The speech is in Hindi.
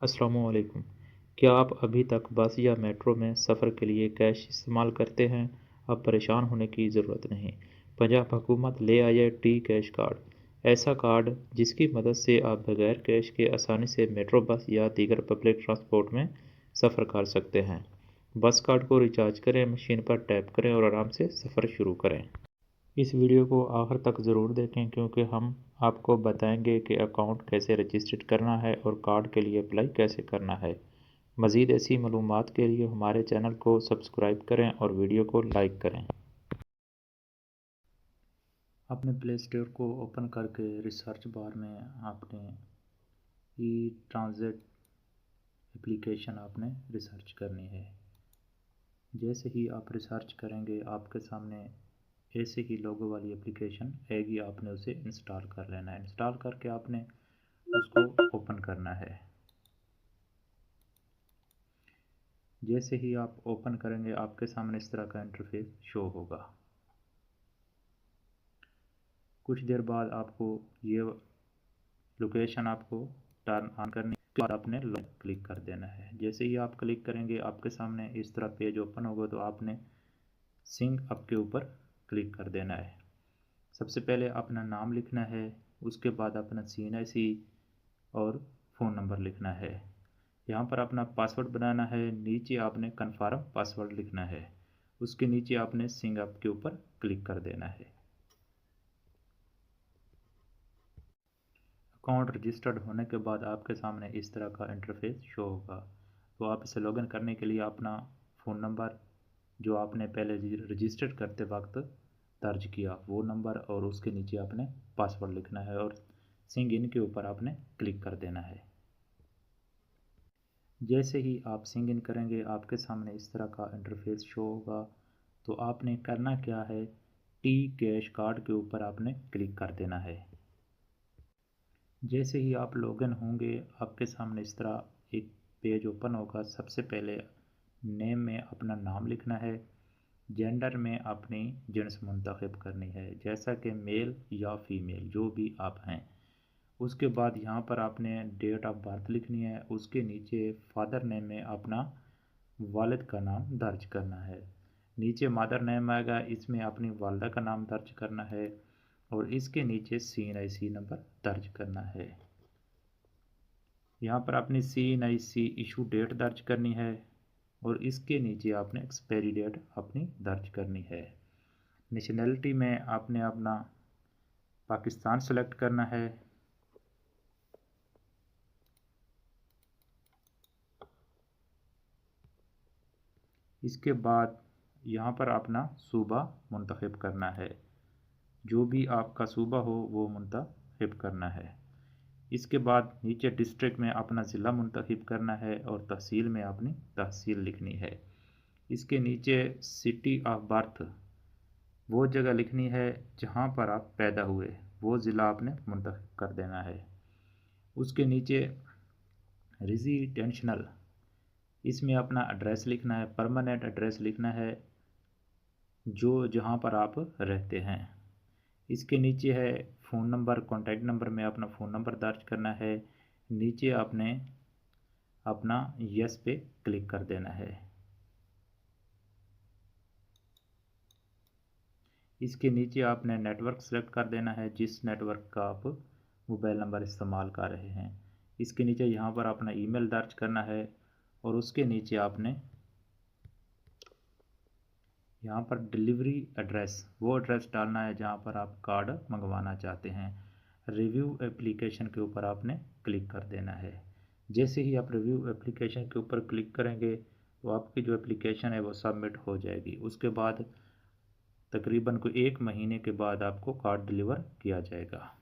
अस्सलामुअलैकुम। क्या आप अभी तक बस या मेट्रो में सफ़र के लिए कैश इस्तेमाल करते हैं? अब परेशान होने की ज़रूरत नहीं। पंजाब हुकूमत ले आई है टी कैश कार्ड। ऐसा कार्ड जिसकी मदद से आप बगैर कैश के आसानी से मेट्रो, बस या दीगर पब्लिक ट्रांसपोर्ट में सफ़र कर सकते हैं। बस कार्ड को रिचार्ज करें, मशीन पर टैप करें और आराम से सफ़र शुरू करें। इस वीडियो को आखिर तक ज़रूर देखें क्योंकि हम आपको बताएंगे कि अकाउंट कैसे रजिस्टर करना है और कार्ड के लिए अप्लाई कैसे करना है। मज़ीद ऐसी मालूमात के लिए हमारे चैनल को सब्सक्राइब करें और वीडियो को लाइक करें। अपने प्ले स्टोर को ओपन करके रिसर्च बार में आपने ई ट्रांजिट एप्लीकेशन आपने रिसर्च करनी है। जैसे ही आप रिसर्च करेंगे आपके सामने ऐसे ही लोगो वाली एप्लीकेशन आएगी, आपने उसे इंस्टॉल कर लेना है। इंस्टॉल करके आपने उसको ओपन करना है। जैसे ही आप ओपन करेंगे आपके सामने इस तरह का इंटरफेस शो होगा। कुछ देर बाद आपको ये लोकेशन आपको टर्न ऑन करने के बाद आपने क्लिक कर देना है। जैसे ही आप क्लिक करेंगे आपके सामने इस तरह पेज ओपन होगा, तो आपने सिंग अप के ऊपर क्लिक कर देना है। सबसे पहले अपना नाम लिखना है, उसके बाद अपना CNIC और फ़ोन नंबर लिखना है। यहाँ पर अपना पासवर्ड बनाना है। नीचे आपने कन्फर्म पासवर्ड लिखना है। उसके नीचे आपने सिंग अप के ऊपर क्लिक कर देना है। अकाउंट रजिस्टर्ड होने के बाद आपके सामने इस तरह का इंटरफेस शो होगा। तो आप इसे लॉगिन करने के लिए अपना फ़ोन नंबर जो आपने पहले रजिस्टर करते वक्त दर्ज किया वो नंबर और उसके नीचे आपने पासवर्ड लिखना है और सिंग इन के ऊपर आपने क्लिक कर देना है। जैसे ही आप सिंग इन करेंगे आपके सामने इस तरह का इंटरफेस शो होगा। तो आपने करना क्या है, टी कैश कार्ड के ऊपर आपने क्लिक कर देना है। जैसे ही आप लॉगिन होंगे आपके सामने इस तरह एक पेज ओपन होगा। सबसे पहले नेम में अपना नाम लिखना है। जेंडर में अपनी जेंट्स मुंतखब करनी है, जैसा कि मेल या फीमेल जो भी आप हैं। उसके बाद यहाँ पर आपने डेट ऑफ बर्थ लिखनी है। उसके नीचे फादर नेम में अपना वालिद का नाम दर्ज करना है। नीचे मदर नेम आएगा, इसमें अपनी वालदा का नाम दर्ज करना है और इसके नीचे CNIC नंबर दर्ज करना है। यहाँ पर अपनी CNIC इशू डेट दर्ज करनी है और इसके नीचे आपने एक्सपायरी डेट अपनी दर्ज करनी है। नेशनैलिटी में आपने अपना पाकिस्तान सेलेक्ट करना है। इसके बाद यहाँ पर अपना सूबा मुंतखब करना है, जो भी आपका सूबा हो वो मुंतखब करना है। इसके बाद नीचे डिस्ट्रिक्ट में अपना ज़िला मुंतखब करना है और तहसील में अपनी तहसील लिखनी है। इसके नीचे सिटी ऑफ बर्थ वो जगह लिखनी है जहाँ पर आप पैदा हुए, वो ज़िला आपने मुंतखब कर देना है। उसके नीचे रेजिडेंशनल, इसमें अपना एड्रेस लिखना है, परमानेंट एड्रेस लिखना है जो जहाँ पर आप रहते हैं। इसके नीचे है फ़ोन नंबर, कॉन्टैक्ट नंबर में अपना फ़ोन नंबर दर्ज करना है। नीचे आपने अपना यस पे क्लिक कर देना है। इसके नीचे आपने नेटवर्क सेलेक्ट कर देना है, जिस नेटवर्क का आप मोबाइल नंबर इस्तेमाल कर रहे हैं। इसके नीचे यहाँ पर अपना ईमेल दर्ज करना है और उसके नीचे आपने यहाँ पर डिलीवरी एड्रेस वो एड्रेस डालना है जहाँ पर आप कार्ड मंगवाना चाहते हैं। रिव्यू एप्लीकेशन के ऊपर आपने क्लिक कर देना है। जैसे ही आप रिव्यू एप्लीकेशन के ऊपर क्लिक करेंगे तो आपकी जो एप्लीकेशन है वो सबमिट हो जाएगी। उसके बाद तकरीबन को 1 महीने के बाद आपको कार्ड डिलीवर किया जाएगा।